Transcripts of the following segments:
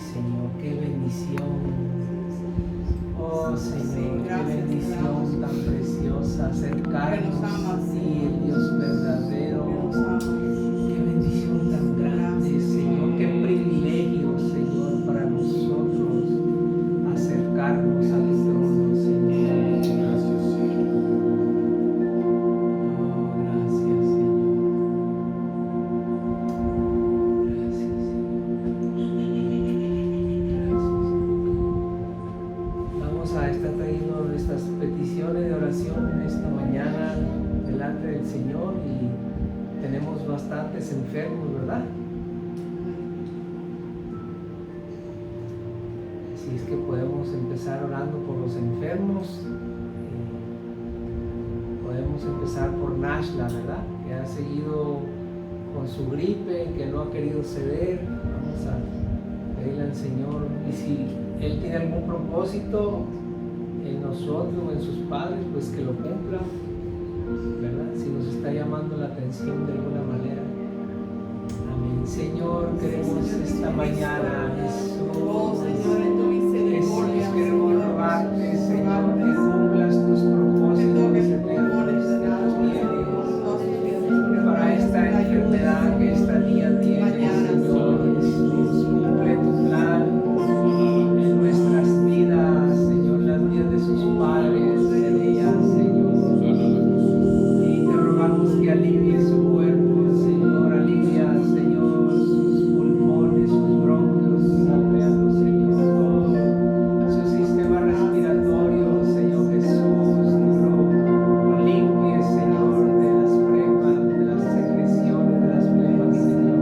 Señor, qué bendición. Oh, Señor, qué bendición tan preciosa acercarnos a ti, el Dios verdadero. Qué bendición tan grande, Señor, qué privilegio, Señor, para nosotros acercarnos a tu trono, Señor. Gracias, Señor. Oh, gracias, Señor. Gracias, Señor. Vamos a estar trayendo nuestras peticiones de oración en esta mañana delante del Señor y tenemos bastantes enfermos, ¿verdad? Así es que podemos empezar orando por los enfermos. Podemos empezar por Nashla, ¿verdad? Que ha seguido con su gripe, que no ha querido ceder. Vamos a pedirle al Señor, y si Él tiene algún propósito en nosotros o en sus padres, pues que lo cumpla, ¿verdad? Si nos está llamando la atención de alguna manera. Amén. Señor, queremos esta mañana, Jesús, Jesús, queremos rogarte, Señor, que cumplas tus propósitos eternos que nos tienes para esta enfermedad que esta niña tiene, Señor. Jesús, cumple tu plan en nuestras vidas, Señor, las vidas de sus padres, de ellas, Señor. Y te rogamos que alivie su cuerpo, Señor, alivia, Señor, sus pulmones, sus bronquios, salveando, Señor, todo su sistema respiratorio, Señor Jesús, lo limpie, Señor, de las flemas, de las secreciones, de las flemas, Señor.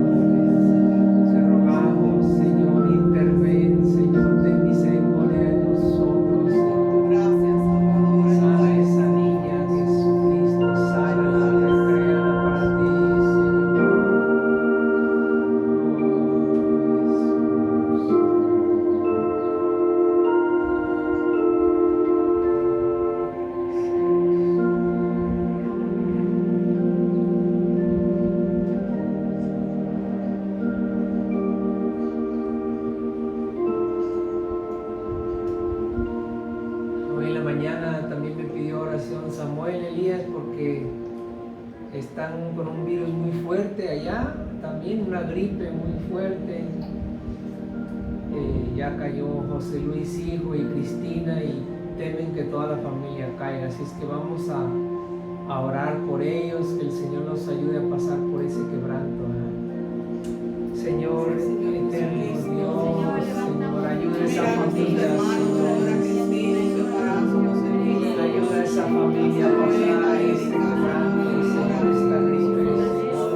Te rogamos, Señor, interven, Señor, ten misericordia de nosotros, Señor. Gracias, Salvador. Sana a esa niña, Jesucristo, sánala, recréala para ti, Señor. Hoy en la mañana también me pidió oración Samuel Elías porque están con un virus muy fuerte allá, también una gripe muy fuerte. Ya cayó José Luis hijo y Cristina y temen que toda la familia caiga, así es que vamos a orar por ellos, que el Señor nos ayude a pasar por ese quebranto, ¿verdad? Señor, eterno Dios, Señor, ayuda a esa familia, Señor. Ayuda a esa familia a pasar este quebranto, Señor, esta gripe, Señor.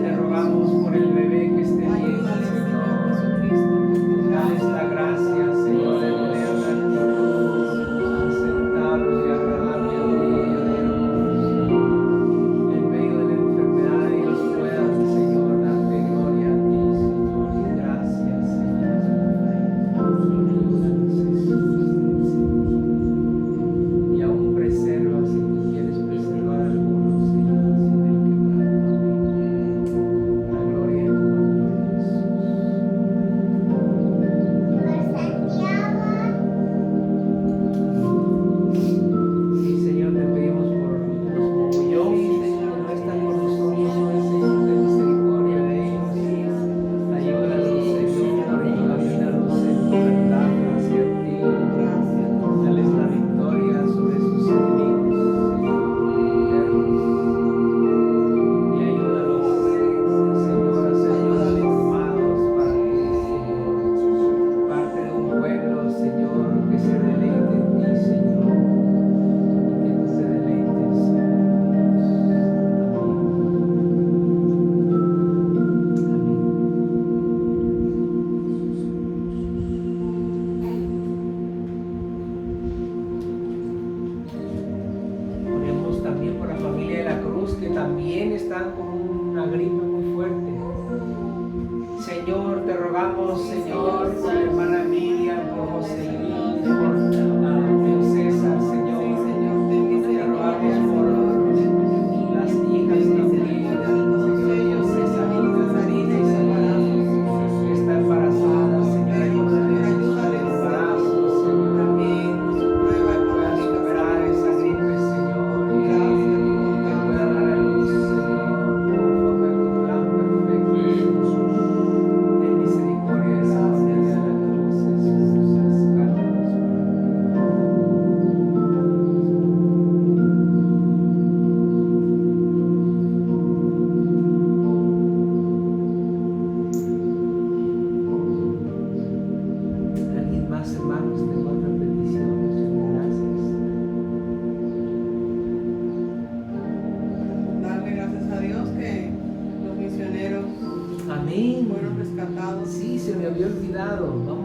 Te rogamos por el bebé que esté bien, Señor. Dale esta gracia, Señor, de tener una actitud aceptable y agradable a ti, en medio de la enfermedad. Ellos puedan, Señor, darte gloria a ti, Señor, y gracias, Señor. Y aún preserva, si tú quieres preservar a algunos, Señor, sin el quebranto. La gloria en tu nombre, Jesús. Sí, Señor, te pedimos por los mogollones que no están con nosotros hoy, Señor, ten misericordia de ellos. Ayúdalos, Señor, y camínalos en tu verdad hacia ti. Dales la victoria sobre sus enemigos, Señor, eternos. Y ayúdalos, Señor, a ser transformados para ti, Señor. Parte de un pueblo, Señor, que se deleite en ti, Señor. Y que tú te deleites, Señor. Oremos también por la familia de la Cruz, que también están con una gripe muy fuerte. Señor, te rogamos, Señor, por la hermana Miriam, por José Luis, por Dios César, Señor. Te rogamos por las hijas también, Señor, Dios César, que está embarazada.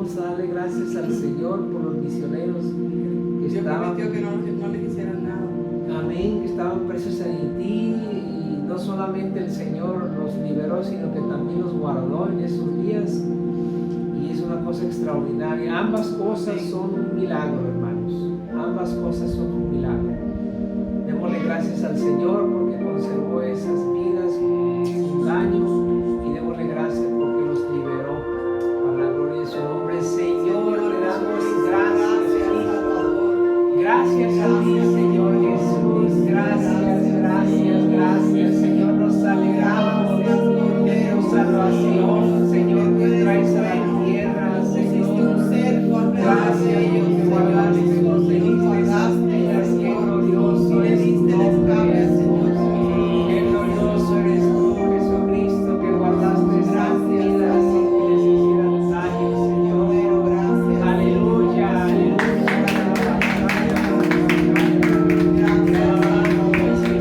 Vamos a darle gracias al Señor por los misioneros que Dios estaban, prometió que no les hicieran nada. amén, que estaban presos en Haití, y no solamente el Señor los liberó, sino que también los guardó en esos días, y es una cosa extraordinaria. Ambas cosas son un milagro, hermanos, ambas cosas son un milagro. Démosle gracias al Señor porque conservó esas vidas sin daño, y démosle gracias porque los liberó para la gloria de su nombre. Señor, le damos gracias, Hijo. Gracias a ti, Señor Jesús. Gracias, gracias, gracias, Señor. Nos alegramos de tu salvación, Señor, que traes a la tierra, Señor. Gracias, Dios, que guardaste, nos bendices, qué glorioso eres tu nombre, Jesús. Qué glorioso eres tú, Jesucristo, que guardaste esas vidas sin que les hicieran daño, Señor. Aleluya, aleluya. Gracias,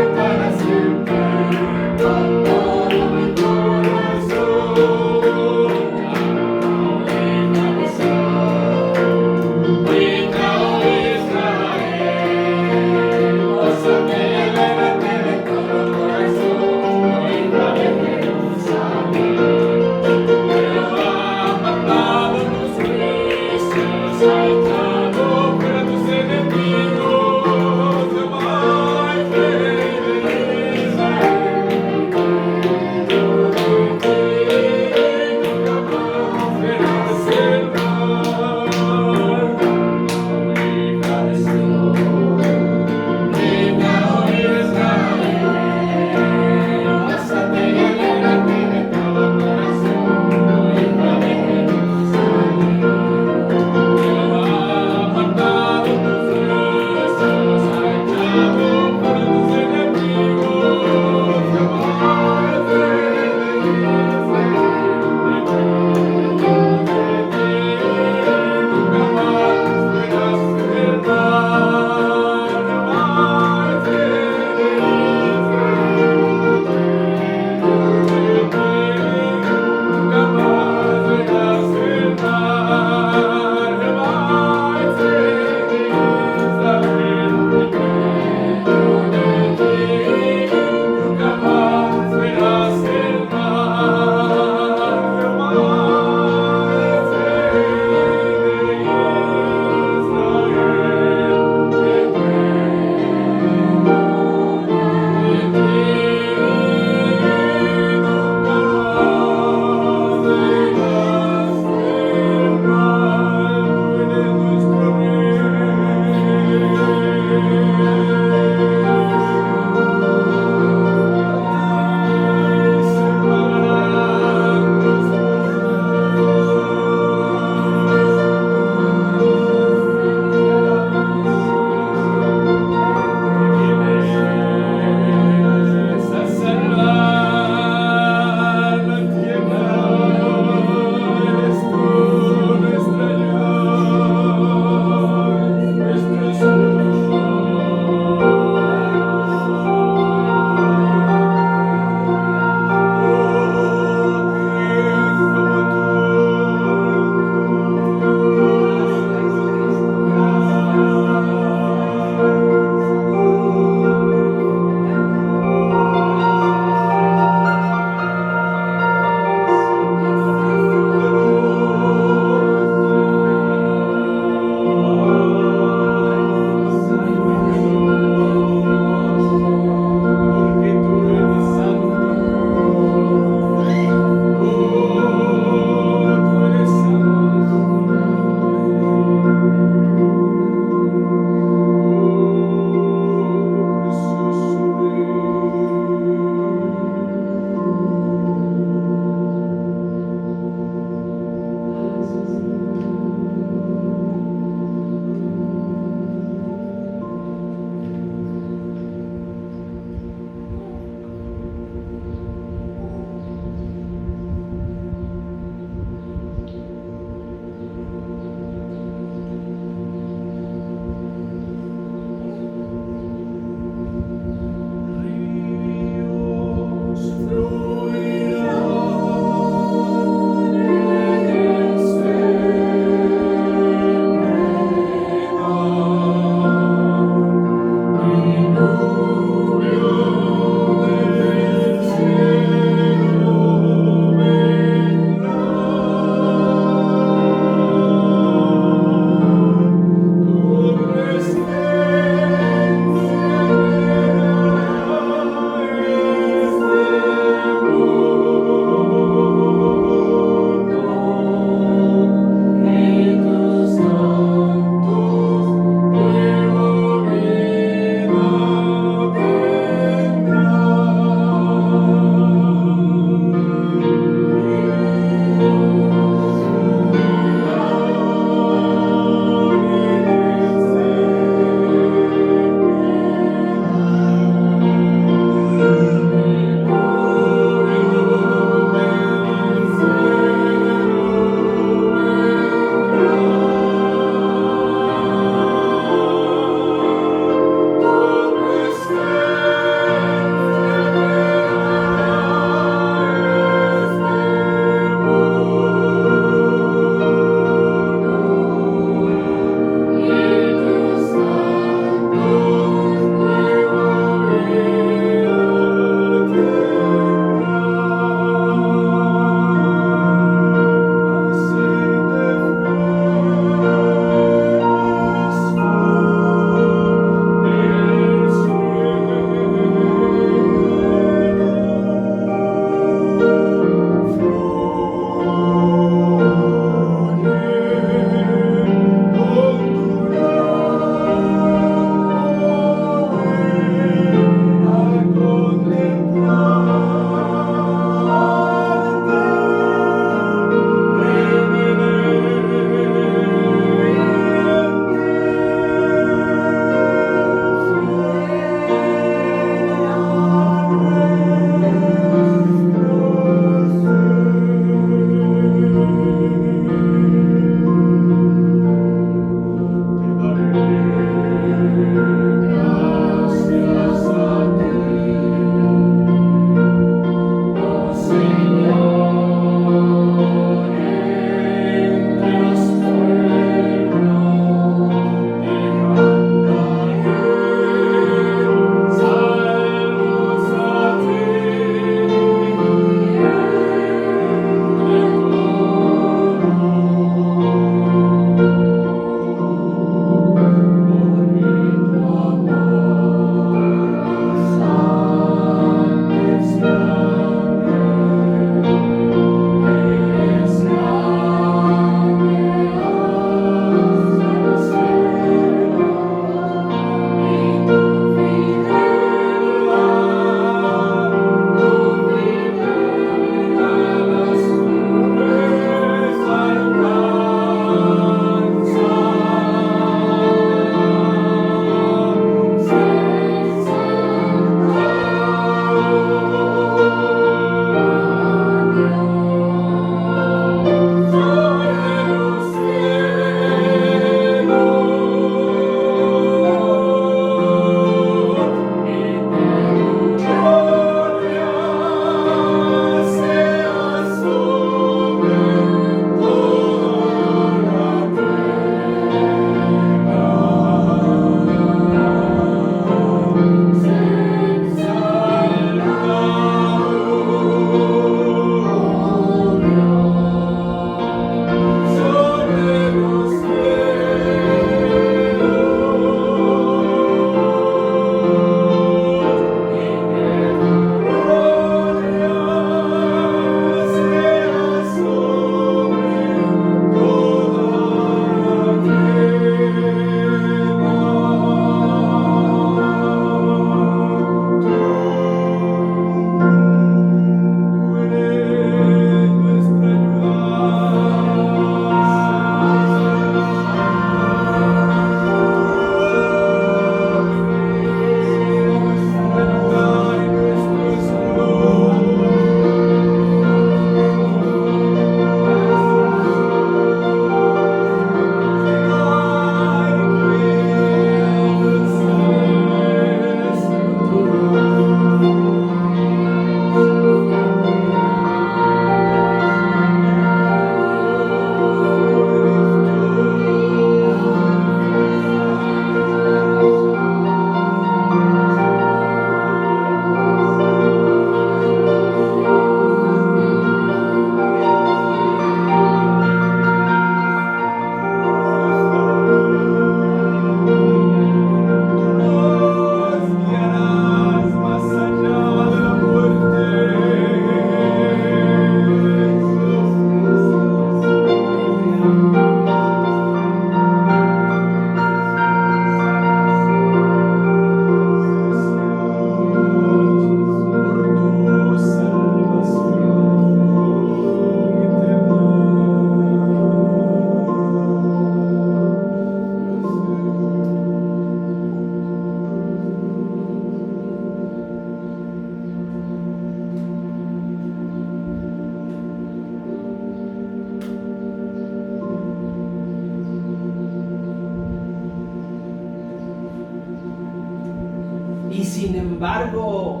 sin embargo,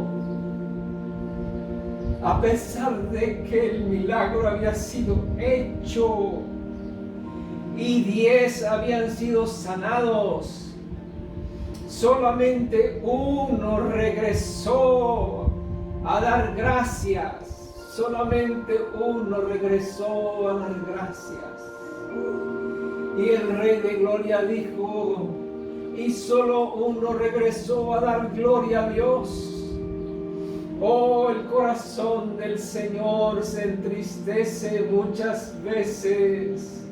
a pesar de que el milagro había sido hecho y 10 habían sido sanados, solamente uno regresó a dar gracias. Solamente uno regresó a dar gracias. Y el Rey de Gloria dijo, y solo uno regresó a dar gloria a Dios. Oh, el corazón del Señor se entristece muchas veces,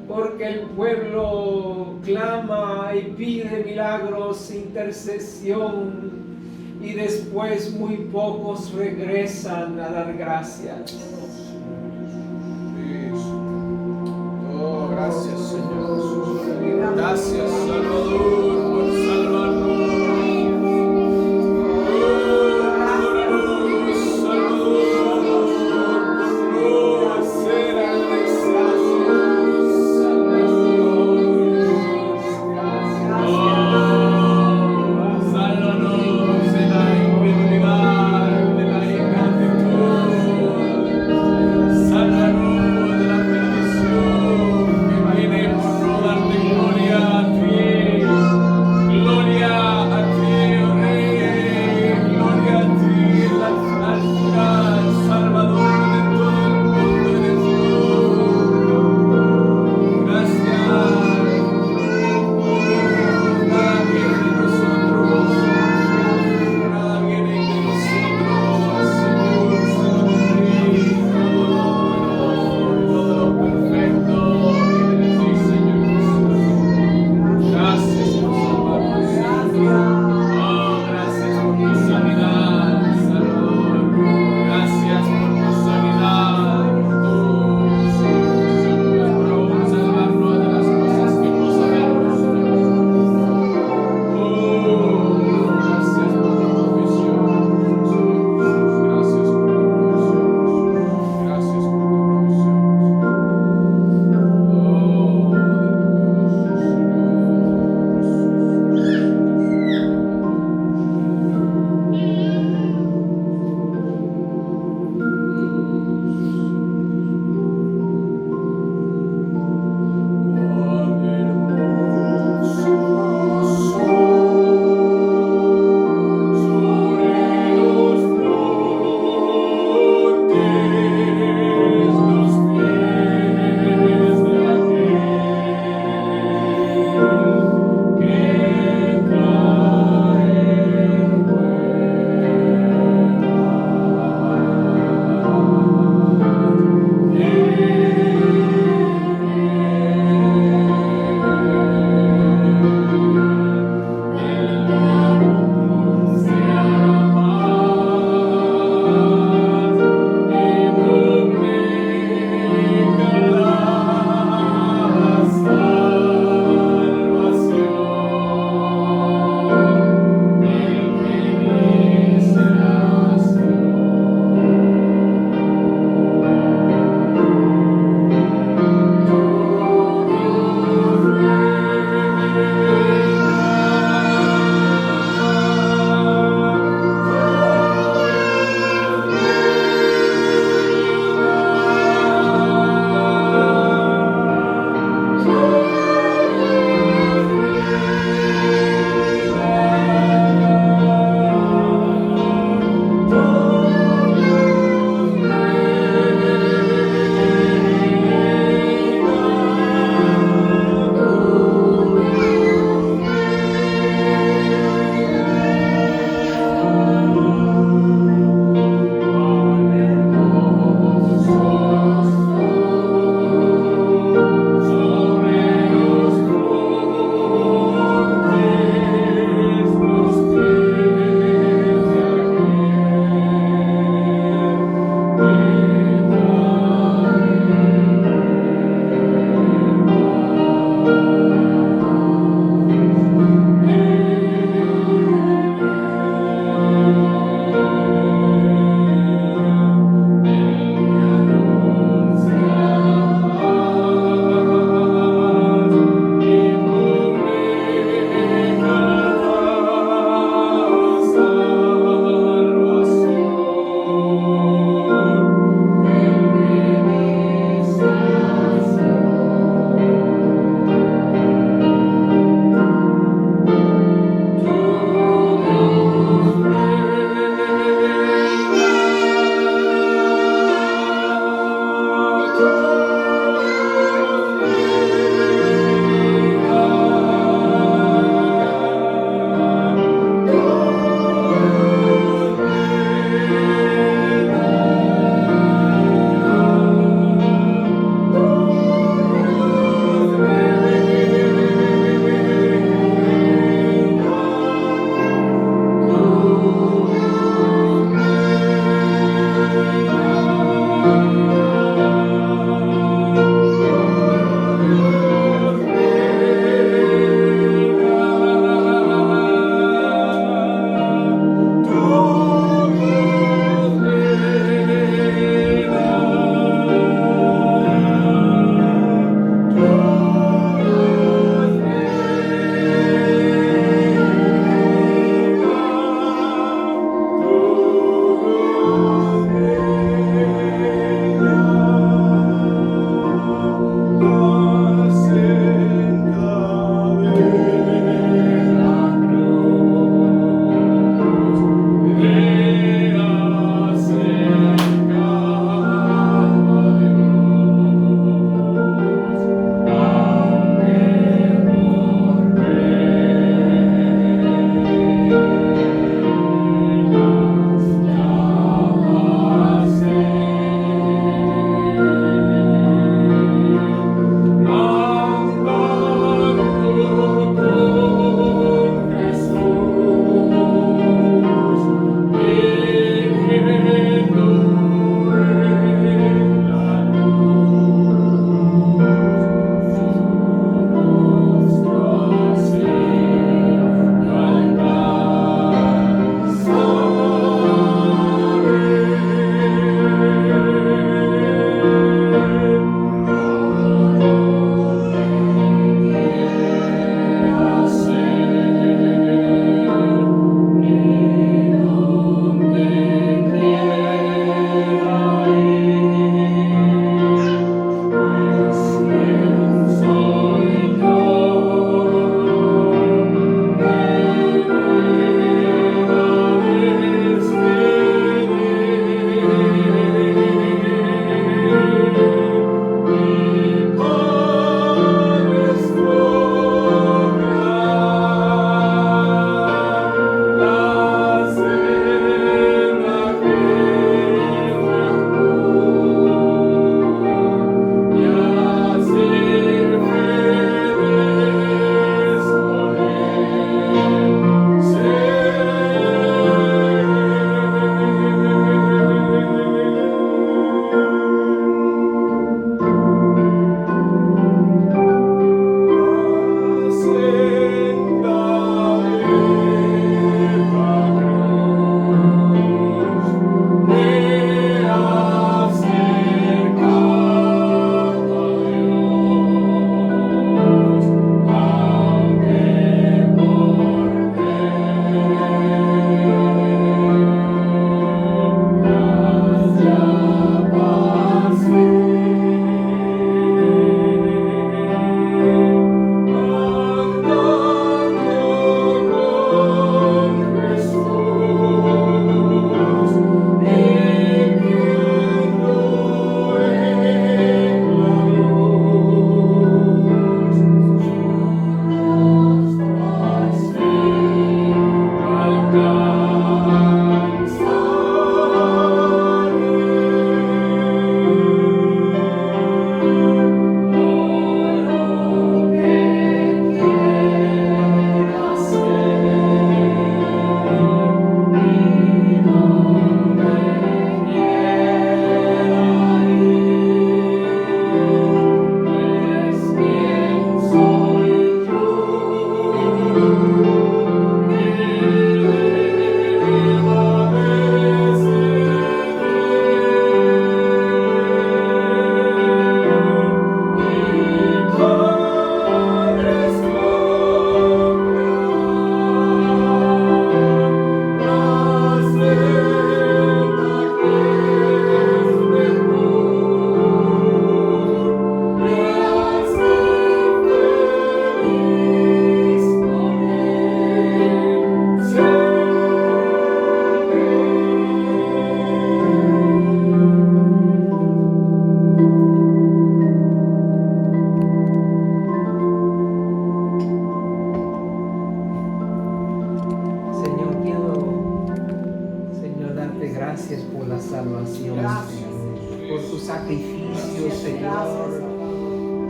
porque el pueblo clama y pide milagros, intercesión, y después muy pocos regresan a dar gracias. Oh, gracias, Señor. Gracias, Salvador, por salvarnos.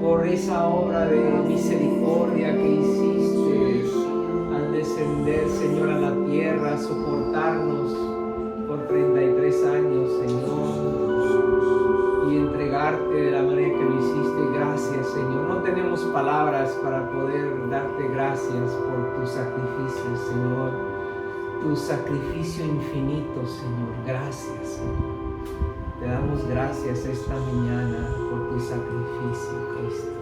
por esa obra de misericordia que hiciste al descender, Señor, a la tierra, a soportarnos por 33 años, Señor, y entregarte de la manera que lo hiciste. Gracias, Señor. No tenemos palabras para poder darte gracias por tu sacrificio, Señor, tu sacrificio infinito, Señor. Gracias, Señor. Te damos gracias esta mañana por tu sacrificio, Cristo.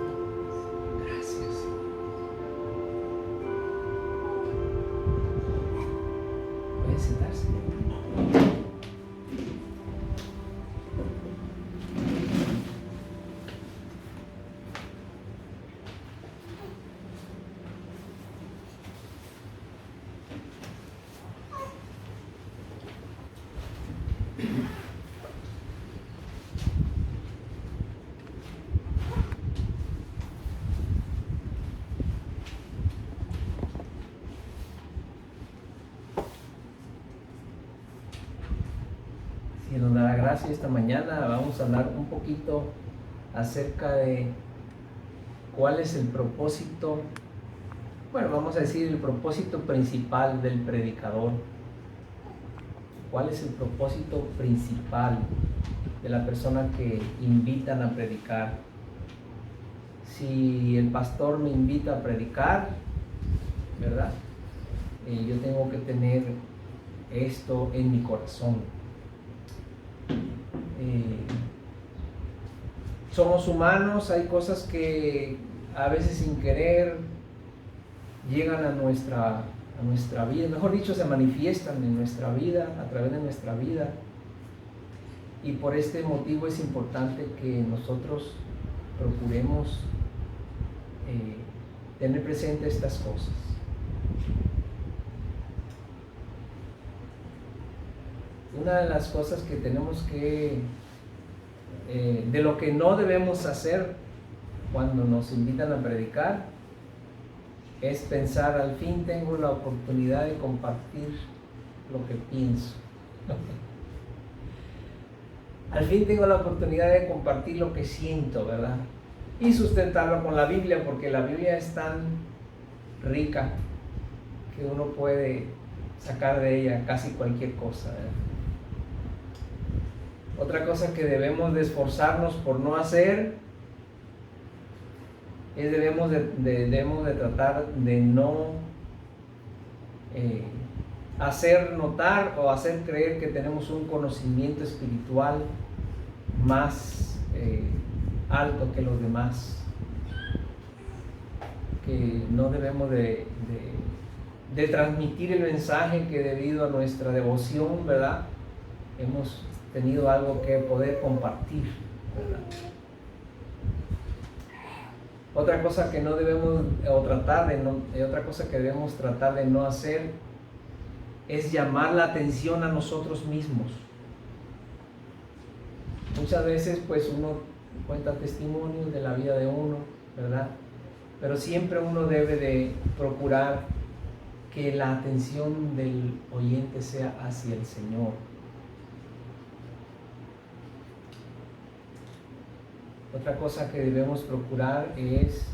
Gracias, Señor. Pueden sentarse. Si nos da la gracia esta mañana, vamos a hablar un poquito acerca de cuál es el propósito, bueno, vamos a decir el propósito principal del predicador. ¿Cuál es el propósito principal de la persona que invitan a predicar? Si el pastor me invita a predicar, ¿verdad? Yo tengo que tener esto en mi corazón. Somos humanos, hay cosas que a veces sin querer llegan a nuestra vida, mejor dicho, se manifiestan en nuestra vida, a través de nuestra vida, y por este motivo es importante que nosotros procuremos tener presente estas cosas. Una de las cosas que tenemos que, de lo que no debemos hacer cuando nos invitan a predicar, es pensar, al fin tengo la oportunidad de compartir lo que pienso. Al fin tengo la oportunidad de compartir lo que siento, ¿verdad? Y sustentarlo con la Biblia, porque la Biblia es tan rica que uno puede sacar de ella casi cualquier cosa, ¿verdad? Otra cosa que debemos de esforzarnos por no hacer es debemos de tratar de no hacer notar o hacer creer que tenemos un conocimiento espiritual más alto que los demás, que no debemos de transmitir el mensaje que debido a nuestra devoción, ¿verdad?, hemos tenido algo que poder compartir, ¿verdad? Otra cosa que no debemos, otra cosa que debemos tratar de no hacer es llamar la atención a nosotros mismos. Muchas veces pues uno cuenta testimonios de la vida de uno, ¿verdad? Pero siempre uno debe de procurar que la atención del oyente sea hacia el Señor. Otra cosa que debemos procurar es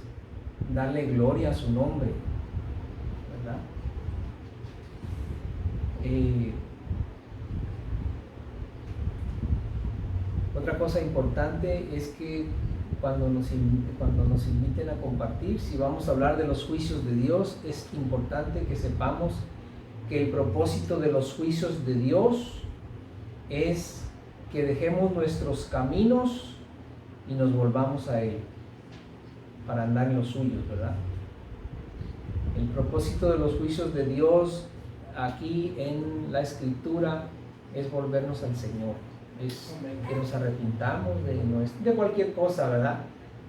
darle gloria a su nombre, ¿verdad? Otra cosa importante es que cuando nos inviten a compartir, si vamos a hablar de los juicios de Dios, es importante que sepamos que el propósito de los juicios de Dios es que dejemos nuestros caminos y nos volvamos a Él para andar en los suyos, ¿verdad? El propósito de los juicios de Dios aquí en la Escritura es volvernos al Señor, es que nos arrepintamos de cualquier cosa, ¿verdad?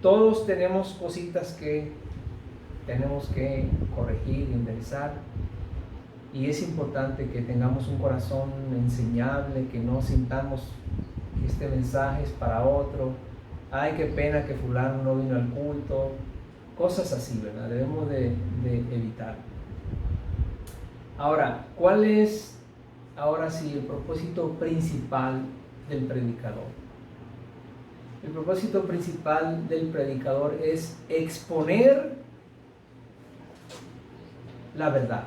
Todos tenemos cositas que tenemos que corregir y enderezar, y es importante que tengamos un corazón enseñable, que no sintamos que este mensaje es para otro. Ay, qué pena que fulano no vino al culto, cosas así, ¿verdad? Debemos de evitar. Ahora, ¿cuál es ahora sí el propósito principal del predicador? El propósito principal del predicador es exponer la verdad.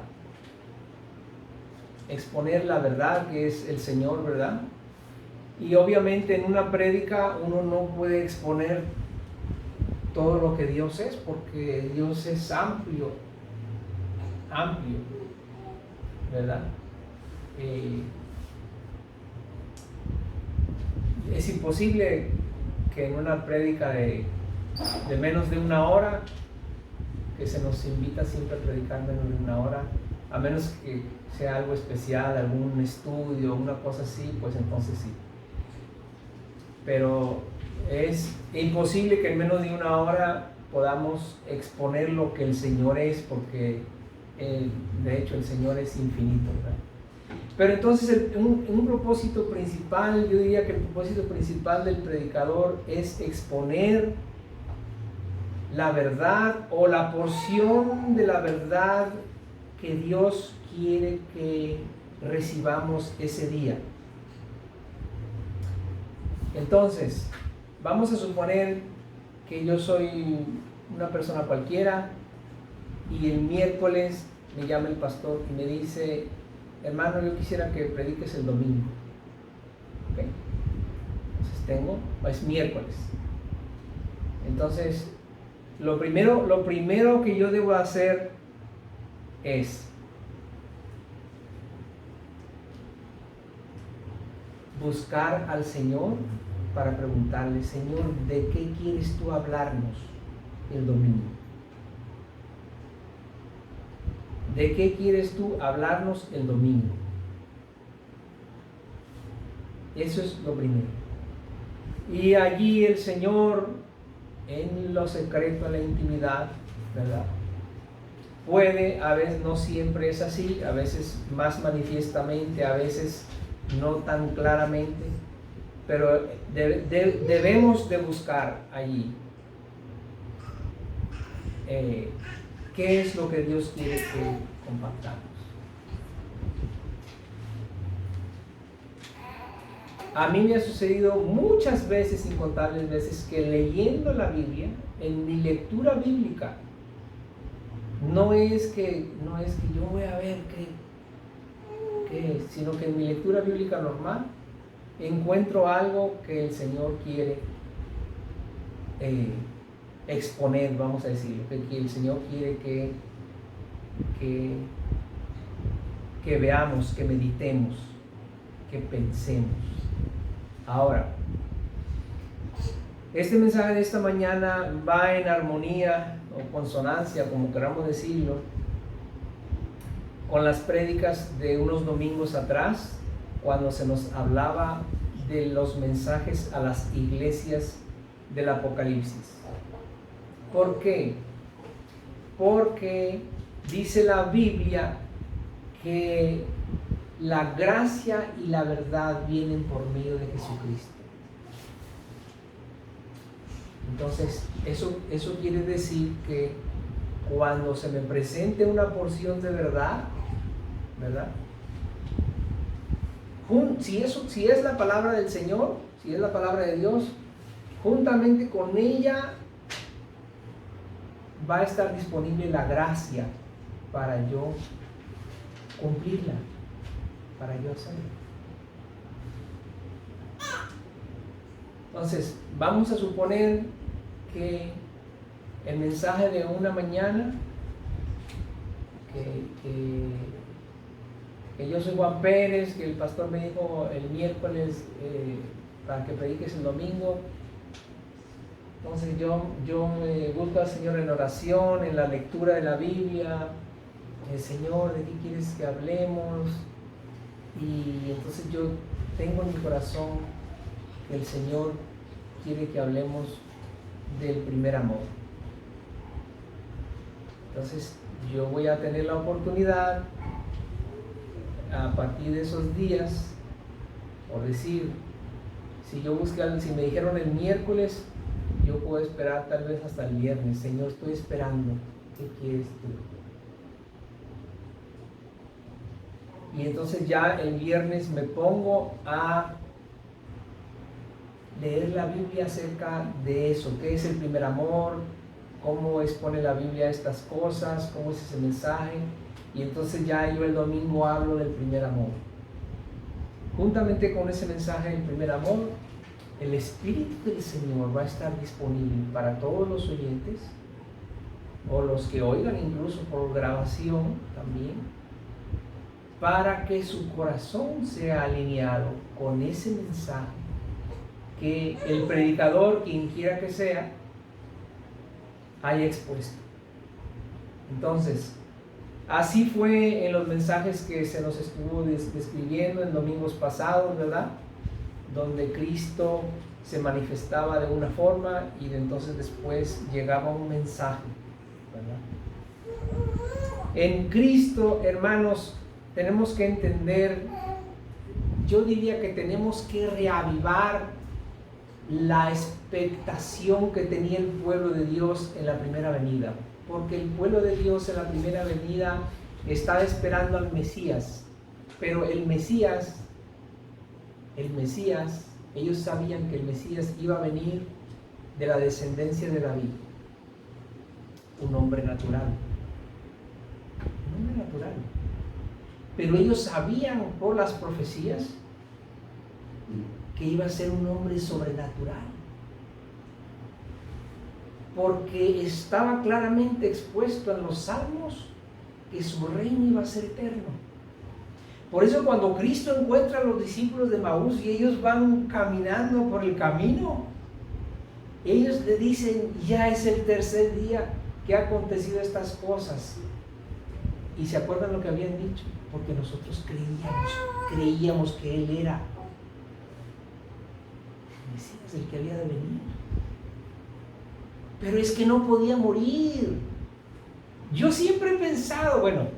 Exponer la verdad, que es el Señor, ¿verdad? Y obviamente en una prédica uno no puede exponer todo lo que Dios es, porque Dios es amplio, ¿verdad? Es imposible que en una prédica de menos de una hora, que se nos invita siempre a predicar menos de una hora, a menos que sea algo especial, algún estudio, una cosa así, pues entonces sí. Pero es imposible que en menos de una hora podamos exponer lo que el Señor es, porque de hecho el Señor es infinito, ¿verdad? Pero entonces un propósito principal, yo diría que el propósito principal del predicador es exponer la verdad o la porción de la verdad que Dios quiere que recibamos ese día. Entonces, vamos a suponer que yo soy una persona cualquiera y el miércoles me llama el pastor y me dice: hermano, yo quisiera que prediques el domingo. ¿Okay? Entonces es miércoles. Entonces, lo primero que yo debo hacer es buscar al Señor para preguntarle: Señor, ¿de qué quieres tú hablarnos el domingo? ¿De qué quieres tú hablarnos el domingo? Eso es lo primero. Y allí el Señor, en lo secreto, en la intimidad, ¿verdad? Puede, a veces no siempre es así, a veces más manifiestamente, a veces no tan claramente, pero debemos de buscar allí qué es lo que Dios quiere que compartamos. A mí me ha sucedido muchas veces, incontables veces, que leyendo la Biblia, en mi lectura bíblica, no es que yo voy a ver qué es, sino que en mi lectura bíblica normal encuentro algo que el Señor quiere exponer, vamos a decirlo, que el Señor quiere que veamos, que meditemos, que pensemos. Ahora, este mensaje de esta mañana va en armonía o consonancia, como queramos decirlo, con las prédicas de unos domingos atrás, cuando se nos hablaba de los mensajes a las iglesias del Apocalipsis. ¿Por qué? Porque dice la Biblia que la gracia y la verdad vienen por medio de Jesucristo. Entonces, eso quiere decir que cuando se me presente una porción de verdad, ¿verdad? Si es la palabra del Señor, si es la palabra de Dios, juntamente con ella va a estar disponible la gracia para yo cumplirla, para yo hacerlo. Entonces, vamos a suponer que el mensaje de una mañana, que yo soy Juan Pérez, que el pastor me dijo el miércoles para que prediques el domingo. Entonces yo me busco al Señor en oración, en la lectura de la Biblia. El Señor, ¿de qué quieres que hablemos? Y entonces yo tengo en mi corazón que el Señor quiere que hablemos del primer amor. Entonces yo voy a tener la oportunidad a partir de esos días, por decir, si me dijeron el miércoles, yo puedo esperar tal vez hasta el viernes. Señor, estoy esperando, ¿qué quieres tú? Y entonces ya el viernes me pongo a leer la Biblia acerca de eso, qué es el primer amor, cómo expone la Biblia estas cosas, cómo es ese mensaje, y entonces ya yo el domingo hablo del primer amor. Juntamente con ese mensaje del primer amor, el Espíritu del Señor va a estar disponible para todos los oyentes, o los que oigan incluso por grabación también, para que su corazón sea alineado con ese mensaje que el predicador, quien quiera que sea, haya expuesto. Entonces, así fue en los mensajes que se nos estuvo describiendo en domingos pasados, ¿verdad? Donde Cristo se manifestaba de una forma y de entonces después llegaba un mensaje, ¿verdad? En Cristo, hermanos, tenemos que entender, yo diría que tenemos que reavivar la expectación que tenía el pueblo de Dios en la primera venida, porque el pueblo de Dios en la primera venida estaba esperando al Mesías, pero el Mesías, ellos sabían que el Mesías iba a venir de la descendencia de David, un hombre natural, pero ellos sabían por las profecías que iba a ser un hombre sobrenatural, porque estaba claramente expuesto en los salmos que su reino iba a ser eterno. Por eso cuando Cristo encuentra a los discípulos de Maús y ellos van caminando por el camino, ellos le dicen: ya es el tercer día que ha acontecido estas cosas. Y se acuerdan lo que habían dicho, porque nosotros creíamos que Él era Mesías, el que había de venir, pero es que no podía morir. Yo siempre he pensado, bueno,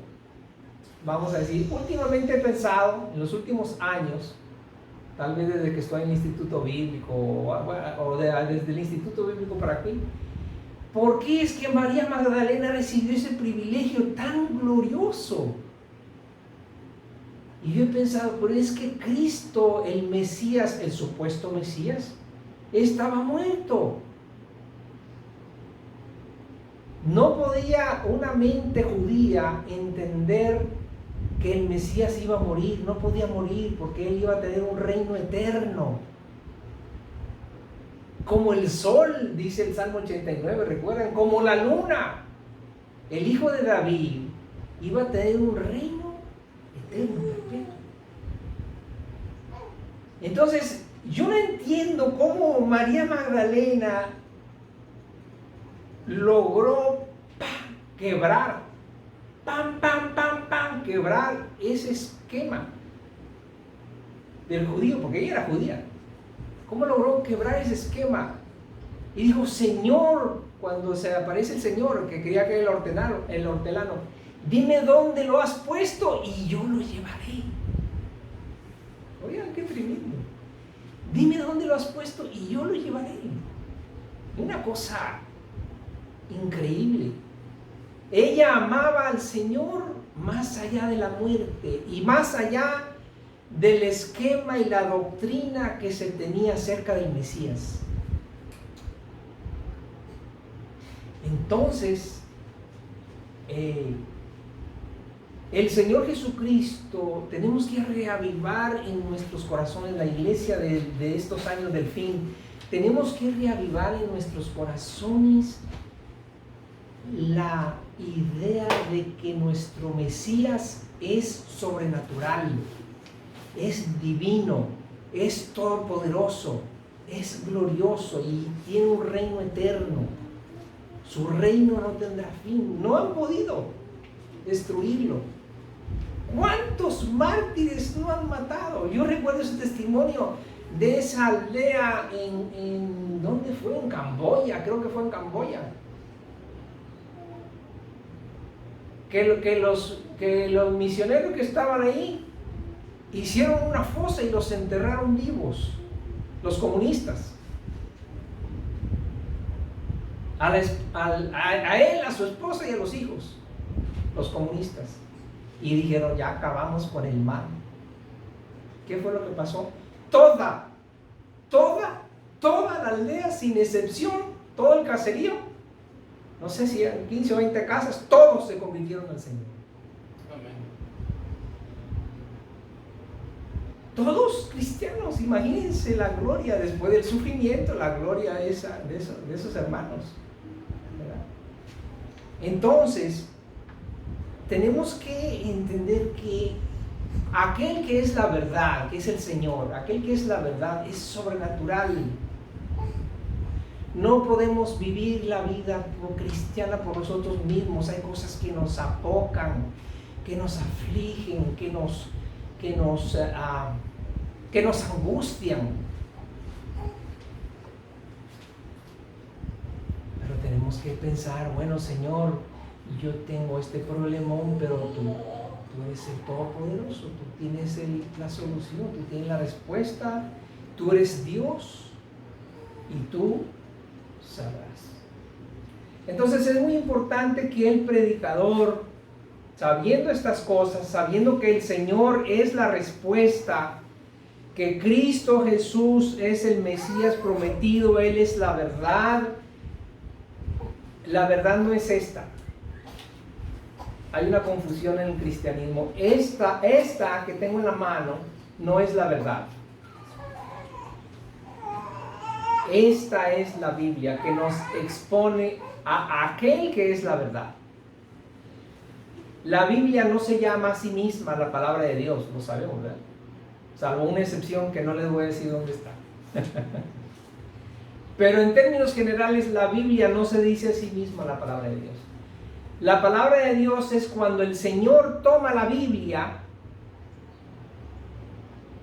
vamos a decir, últimamente he pensado, en los últimos años, tal vez desde que estoy en el Instituto Bíblico o desde el Instituto Bíblico para aquí, ¿por qué es que María Magdalena recibió ese privilegio tan glorioso? Y yo he pensado, pero es que Cristo, el Mesías, el supuesto Mesías, estaba muerto. No podía una mente judía entender que el Mesías iba a morir. No podía morir porque Él iba a tener un reino eterno. Como el sol, dice el Salmo 89, recuerdan, como la luna. El hijo de David iba a tener un reino eterno, perpetuo. Entonces, yo no entiendo cómo María Magdalena logró quebrar, quebrar ese esquema del judío, porque ella era judía. ¿Cómo logró quebrar ese esquema? Y dijo: Señor, cuando se aparece el Señor, que quería que el hortelano, dime dónde lo has puesto y yo lo llevaré. Oigan, qué tremendo. Dime dónde lo has puesto y yo lo llevaré. Una cosa increíble. Ella amaba al Señor más allá de la muerte y más allá del esquema y la doctrina que se tenía acerca del Mesías. Entonces, el Señor Jesucristo, tenemos que reavivar en nuestros corazones, la iglesia de estos años del fin, tenemos que reavivar en nuestros corazones la idea de que nuestro Mesías es sobrenatural, es divino, es todopoderoso, es glorioso y tiene un reino eterno. Su reino no tendrá fin. No han podido destruirlo. ¿Cuántos mártires no han matado? Yo recuerdo ese testimonio de esa aldea en ¿dónde fue? En Camboya, creo que fue en Camboya. Que los misioneros que estaban ahí hicieron una fosa y los enterraron vivos, los comunistas. A él, a su esposa y a los hijos, los comunistas. Y dijeron: ya acabamos con el mal. ¿Qué fue lo que pasó? Toda toda la aldea sin excepción, todo el caserío, no sé si eran 15 o 20 casas, todos se convirtieron al Señor. Amén. Todos cristianos, imagínense la gloria después del sufrimiento, la gloria de esos hermanos, ¿verdad? Entonces, tenemos que entender que aquel que es la verdad, que es el Señor, aquel que es la verdad, es sobrenatural. No podemos vivir la vida cristiana por nosotros mismos. Hay cosas que nos apocan, que nos afligen, que nos angustian. Pero tenemos que pensar, bueno, Señor, yo tengo este problemón, pero tú eres el Todopoderoso, tú tienes la solución, tú tienes la respuesta, tú eres Dios y tú sabrás. Entonces es muy importante que el predicador, sabiendo estas cosas, sabiendo que el Señor es la respuesta, que Cristo Jesús es el Mesías prometido, Él es la verdad no es esta. Hay una confusión en el cristianismo. Esta que tengo en la mano no es la verdad. Esta es la Biblia que nos expone a aquel que es la verdad. La Biblia no se llama a sí misma la palabra de Dios, lo sabemos, ¿verdad? Salvo una excepción que no les voy a decir dónde está. Pero en términos generales, la Biblia no se dice a sí misma la palabra de Dios. La palabra de Dios es cuando el Señor toma la Biblia,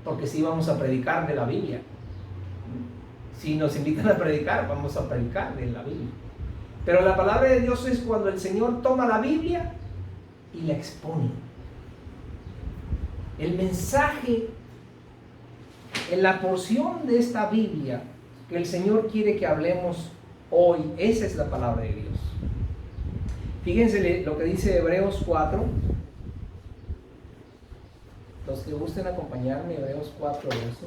porque sí vamos a predicar de la Biblia. Si nos invitan a predicar, vamos a predicar de la Biblia. Pero la palabra de Dios es cuando el Señor toma la Biblia y la expone. El mensaje en la porción de esta Biblia que el Señor quiere que hablemos hoy, esa es la palabra de Dios. Fíjense lo que dice Hebreos 4. Los que gusten acompañarme, Hebreos 4, verso.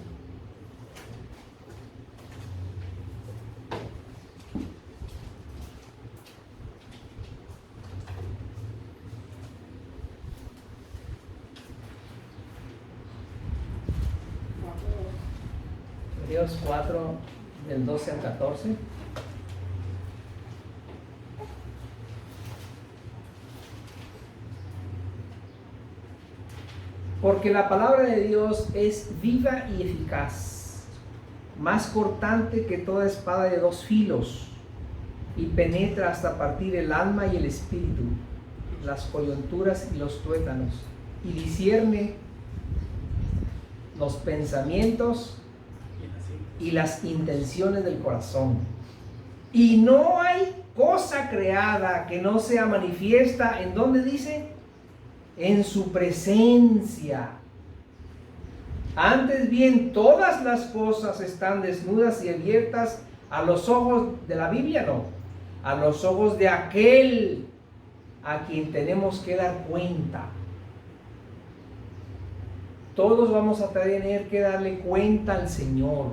Hebreos 4, del 12 al 14. Porque la palabra de Dios es viva y eficaz, más cortante que toda espada de dos filos, y penetra hasta partir el alma y el espíritu, las coyunturas y los tuétanos, y discierne los pensamientos y las intenciones del corazón. Y no hay cosa creada que no sea manifiesta, ¿en dónde dice? En su presencia. Antes bien, todas las cosas están desnudas y abiertas a los ojos de la Biblia, no, a los ojos de aquel a quien tenemos que dar cuenta. Todos vamos a tener que darle cuenta al Señor.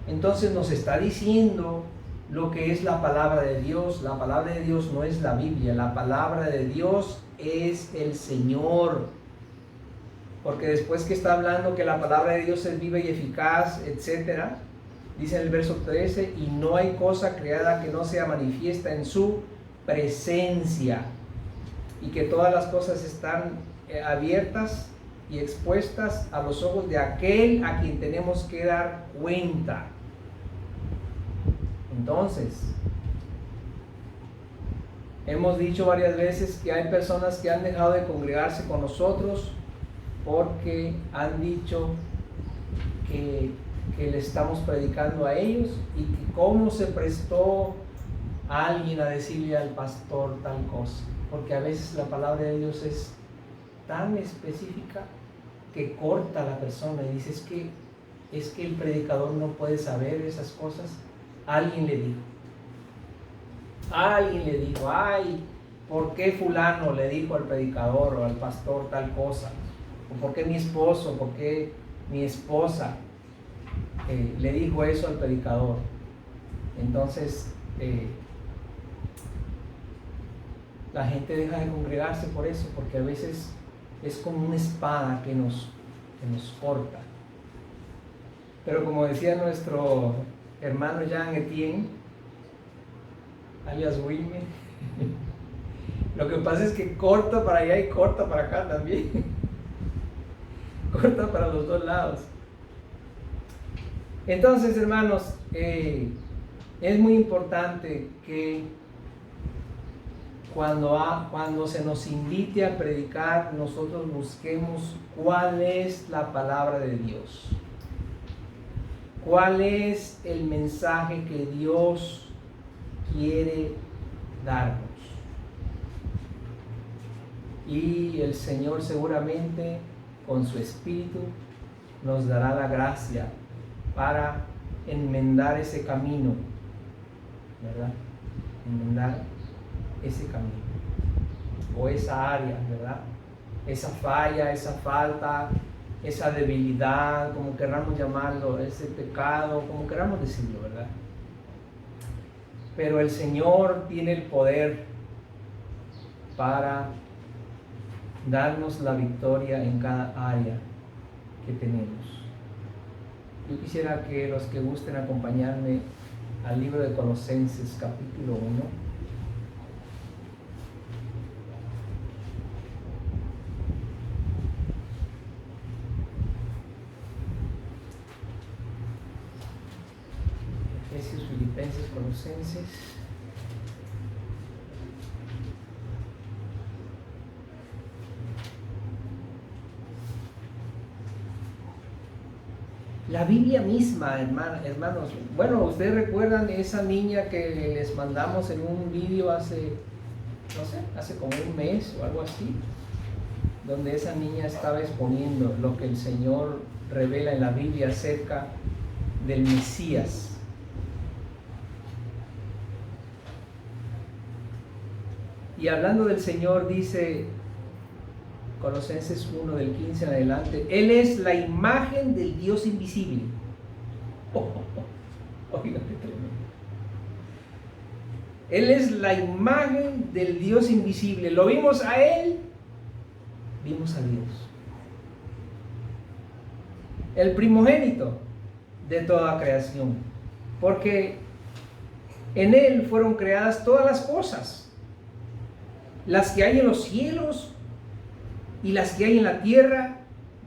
Entonces nos está diciendo lo que es la palabra de Dios. La palabra de Dios no es la Biblia, la palabra de Dios es el Señor. Porque después que está hablando que la palabra de Dios es viva y eficaz, etc., dice en el verso 13, y no hay cosa creada que no sea manifiesta en su presencia, y que todas las cosas están abiertas y expuestas a los ojos de aquel a quien tenemos que dar cuenta. Entonces, hemos dicho varias veces que hay personas que han dejado de congregarse con nosotros porque han dicho que le estamos predicando a ellos, y que cómo se prestó a alguien a decirle al pastor tal cosa, porque a veces la palabra de Dios es tan específica que corta a la persona y dice, es que el predicador no puede saber esas cosas. Alguien le dijo, ay, ¿por qué fulano le dijo al predicador o al pastor tal cosa? ¿O por qué mi esposo? ¿Por qué mi esposa? le dijo eso al predicador. Entonces la gente deja de congregarse por eso, porque a veces es como una espada que nos corta. Pero como decía nuestro hermano Jean Etienne, alias Wilmer, lo que pasa es que corta para allá y corta para acá también. Corta para los dos lados. Entonces, hermanos, es muy importante que cuando se nos invite a predicar, nosotros busquemos cuál es la palabra de Dios. ¿Cuál es el mensaje que Dios quiere darnos? Y el Señor seguramente con su Espíritu nos dará la gracia para enmendar ese camino, ¿verdad? Enmendar ese camino o esa área, ¿verdad? Esa falla, esa falta, esa debilidad, como queramos llamarlo, ese pecado, como queramos decirlo, ¿verdad? Pero el Señor tiene el poder para darnos la victoria en cada área que tenemos. Yo quisiera que los que gusten acompañarme al libro de Colosenses capítulo 1. Efesios, Filipenses, Colosenses. La Biblia misma, hermanos. Bueno, ustedes recuerdan esa niña que les mandamos en un vídeo hace como un mes o algo así, donde esa niña estaba exponiendo lo que el Señor revela en la Biblia acerca del Mesías. Y hablando del Señor, dice Colosenses 1 del 15 en adelante, Él es la imagen del Dios invisible. Oiga, qué tremendo. Él es la imagen del Dios invisible. Lo vimos a Él, vimos a Dios. El primogénito de toda creación, porque en Él fueron creadas todas las cosas, las que hay en los cielos y las que hay en la tierra,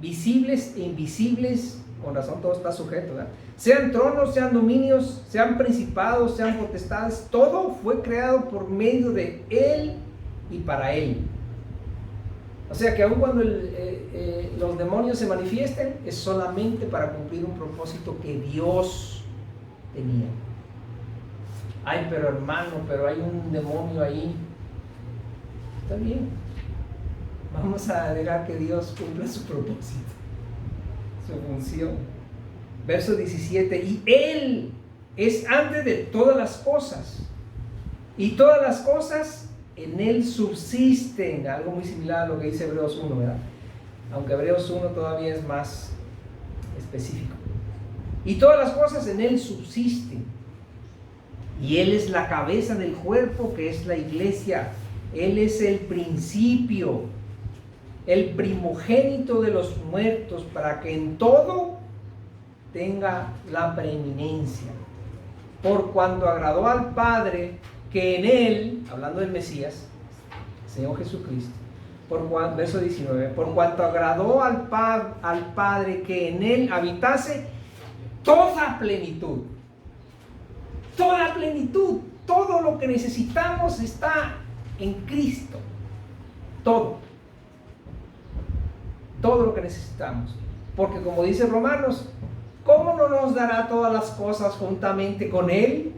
visibles e invisibles. Con razón todo está sujeto, ¿verdad? Sean tronos, sean dominios, sean principados, sean potestades, todo fue creado por medio de Él y para Él. O sea que aun cuando los demonios se manifiesten, es solamente para cumplir un propósito que Dios tenía. Ay, pero hermano, pero hay un demonio ahí. Está bien. Vamos a dejar que Dios cumpla su propósito, su función. Verso 17, y Él es antes de todas las cosas, y todas las cosas en Él subsisten. Algo muy similar a lo que dice Hebreos 1, ¿verdad? Aunque Hebreos 1 todavía es más específico. Y todas las cosas en Él subsisten. Y Él es la cabeza del cuerpo, que es la iglesia. Él es el principio, el primogénito de los muertos, para que en todo tenga la preeminencia. Por cuanto agradó al Padre que en Él, hablando del Mesías, Señor Jesucristo, verso 19, por cuanto agradó al Padre que en Él habitase toda plenitud. Toda plenitud, todo lo que necesitamos está en Cristo. Todo lo que necesitamos. Porque como dice Romanos, ¿cómo no nos dará todas las cosas juntamente con Él?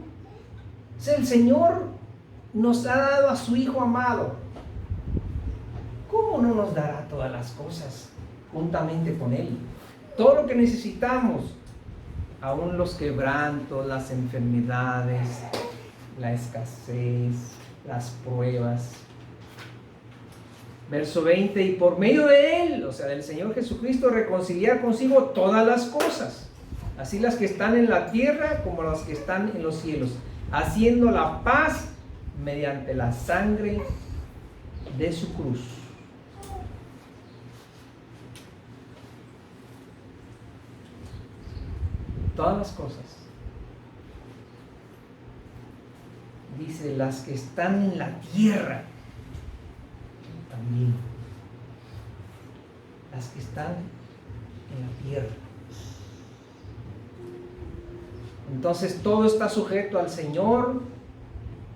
Si el Señor nos ha dado a su Hijo amado, ¿cómo no nos dará todas las cosas juntamente con Él? Todo lo que necesitamos, aún los quebrantos, las enfermedades, la escasez, las pruebas. Verso 20, y por medio de Él, o sea, del Señor Jesucristo, reconciliar consigo todas las cosas, así las que están en la tierra como las que están en los cielos, haciendo la paz mediante la sangre de su cruz. Todas las cosas. Dice, las que están en la tierra también. Las que están en la tierra. Entonces todo está sujeto al Señor,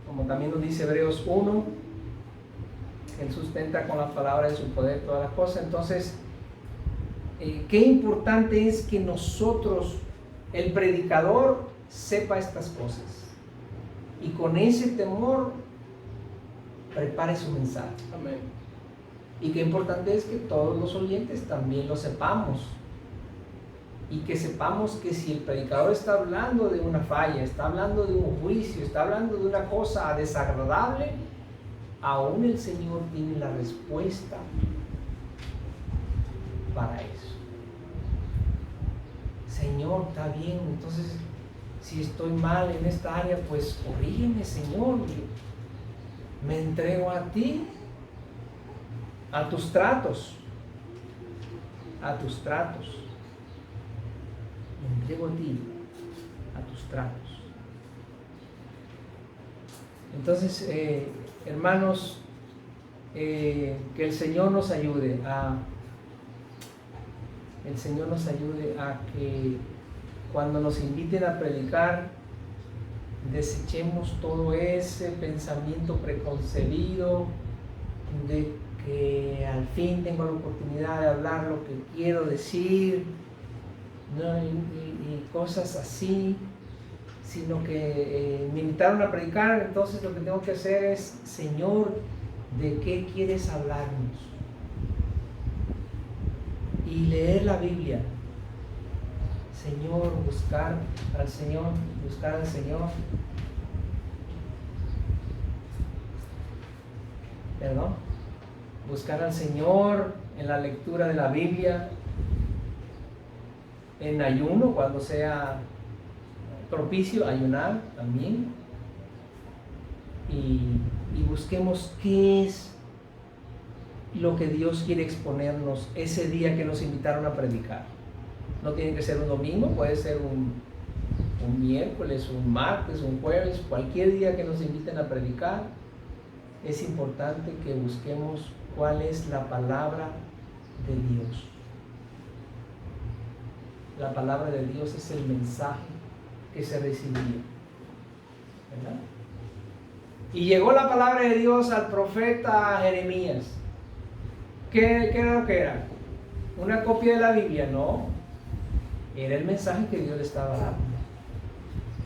como también nos dice Hebreos 1, Él sustenta con la palabra de su poder todas las cosas. Entonces, qué importante es que nosotros, el predicador, sepa estas cosas y con ese temor prepare su mensaje. Amén. Y qué importante es que todos los oyentes también lo sepamos. Y que sepamos que si el predicador está hablando de una falla, está hablando de un juicio, está hablando de una cosa desagradable, aún el Señor tiene la respuesta para eso. Señor, está bien, entonces si estoy mal en esta área, pues corrígeme, Señor. Me entrego a ti, a tus tratos, me entrego a ti, a tus tratos. Entonces, hermanos, que el Señor nos ayude a que cuando nos inviten a predicar, desechemos todo ese pensamiento preconcebido de que al fin tengo la oportunidad de hablar lo que quiero decir, ¿no? y cosas así, sino que me invitaron a predicar, entonces lo que tengo que hacer es, Señor, ¿de qué quieres hablarnos? Y leer la Biblia. Señor, buscar al Señor. Perdón. Buscar al Señor en la lectura de la Biblia, en ayuno, cuando sea propicio, ayunar también. Y busquemos qué es lo que Dios quiere exponernos ese día que nos invitaron a predicar. No tiene que ser un domingo, puede ser un miércoles, un martes, un jueves, cualquier día que nos inviten a predicar. Es importante que busquemos cuál es la palabra de Dios. La palabra de Dios es el mensaje que se recibía, ¿verdad? Y llegó la palabra de Dios al profeta Jeremías. ¿Qué era lo que era? ¿Una copia de la Biblia? No. Era el mensaje que Dios le estaba dando.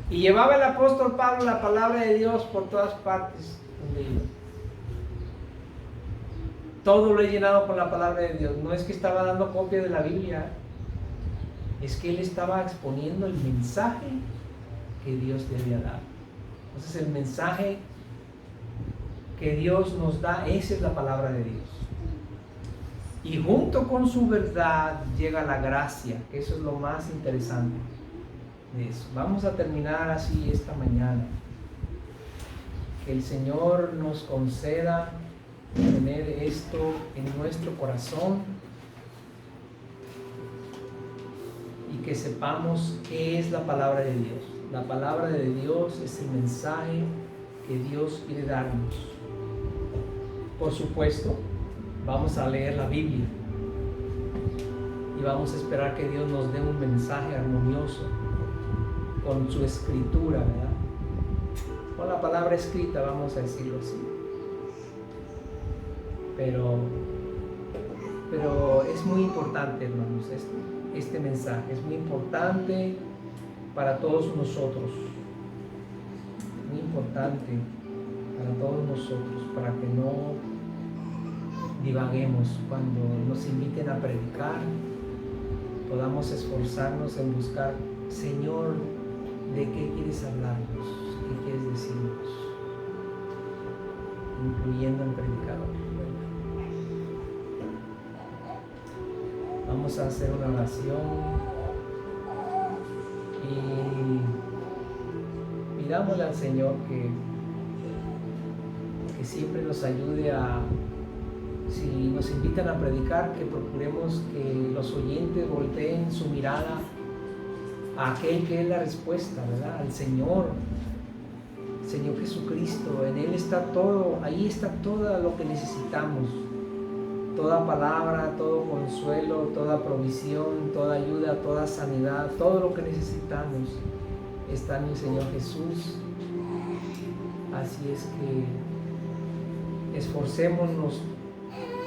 Y llevaba el apóstol Pablo la palabra de Dios por todas partes donde iba. Todo lo he llenado con la palabra de Dios. No es que estaba dando copia de la Biblia, es que él estaba exponiendo el mensaje que Dios le había dado. Entonces el mensaje que Dios nos da, esa es la palabra de Dios. Y junto con su verdad llega la gracia, que eso es lo más interesante de eso. Vamos a terminar así esta mañana. Que el Señor nos conceda tener esto en nuestro corazón y que sepamos qué es la palabra de Dios. La palabra de Dios es el mensaje que Dios quiere darnos. Por supuesto, vamos a leer la Biblia y vamos a esperar que Dios nos dé un mensaje armonioso con su escritura, ¿verdad? Con la palabra escrita, vamos a decirlo así. Pero es muy importante, hermanos, este mensaje es muy importante para todos nosotros, muy importante para todos nosotros, para que no divaguemos cuando nos inviten a predicar, podamos esforzarnos en buscar, Señor, ¿de qué quieres hablarnos? ¿Qué quieres decirnos? Incluyendo el predicador. Vamos a hacer una oración. Y pidámosle al Señor que siempre nos ayude si nos invitan a predicar, que procuremos que los oyentes volteen su mirada a aquel que es la respuesta, ¿verdad? Al Señor Jesucristo. En Él está todo, ahí está todo lo que necesitamos. Toda palabra, todo consuelo, toda provisión, toda ayuda, toda sanidad, todo lo que necesitamos está en el Señor Jesús. Así es que esforcémonos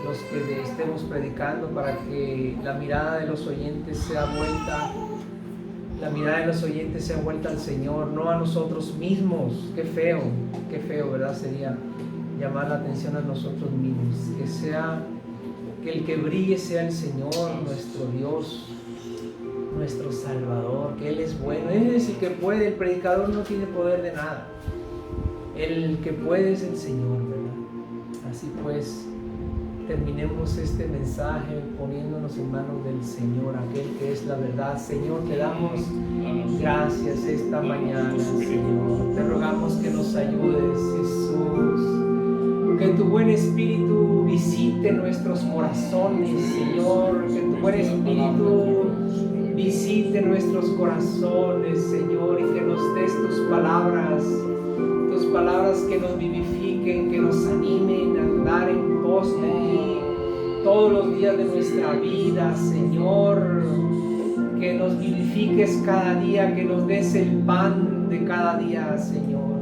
los que estemos predicando para que la mirada de los oyentes sea vuelta al Señor, no a nosotros mismos. Qué feo, ¿verdad? Sería llamar la atención a nosotros mismos. Que el que brille sea el Señor, nuestro Dios, nuestro Salvador, que Él es bueno. Él es el que puede. El predicador no tiene poder de nada. El que puede es el Señor, ¿verdad? Así pues, terminemos este mensaje poniéndonos en manos del Señor, aquel que es la verdad. Señor, te damos gracias esta mañana, Señor. Te rogamos que nos ayudes, Jesús. Que tu buen Espíritu visite nuestros corazones, Señor. Que tu buen Espíritu visite nuestros corazones, Señor, y que nos des tus palabras que nos vivifiquen, que nos animen a andar en pos de ti todos los días de nuestra vida, Señor. Que nos vivifiques cada día, que nos des el pan de cada día, Señor.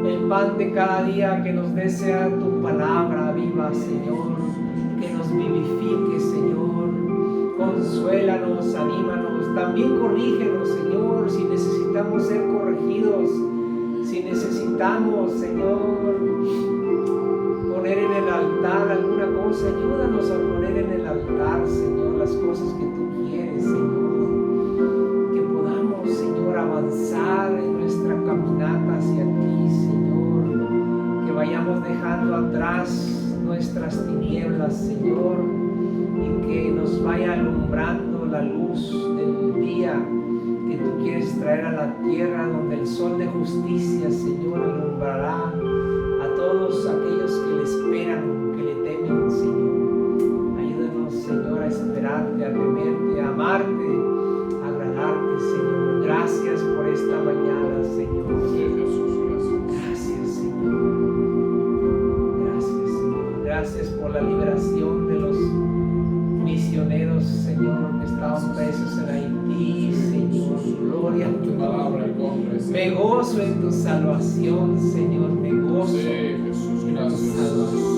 El pan de cada día que nos dé sea tu palabra viva, Señor. Que nos vivifique, Señor. Consuélanos, anímanos. También corrígenos, Señor, si necesitamos ser corregidos. Si necesitamos, Señor, poner en el altar alguna cosa, ayúdanos a poner en el altar, Señor, las cosas que tú quieres, Señor. Que podamos, Señor, avanzar en nuestra caminata hacia ti, Señor. Que vayamos dejando atrás nuestras tinieblas, Señor, y que nos vaya alumbrando la luz del día que tú quieres traer a la tierra, donde el sol de justicia, Señor, alumbrará a todos aquellos que le esperan, que le temen, Señor. Ayúdanos, Señor, a esperarte, a temerte, a amarte, a agradarte, Señor. Gracias por esta mañana, Señor. Gracias, Señor. Gracias, Señor. Gracias por la liberación de los misioneros, Señor, que estaban presos en Haití, Señor. Gloria a tu nombre. Me gozo en tu salvación, Señor. Me gozo en tu salvación.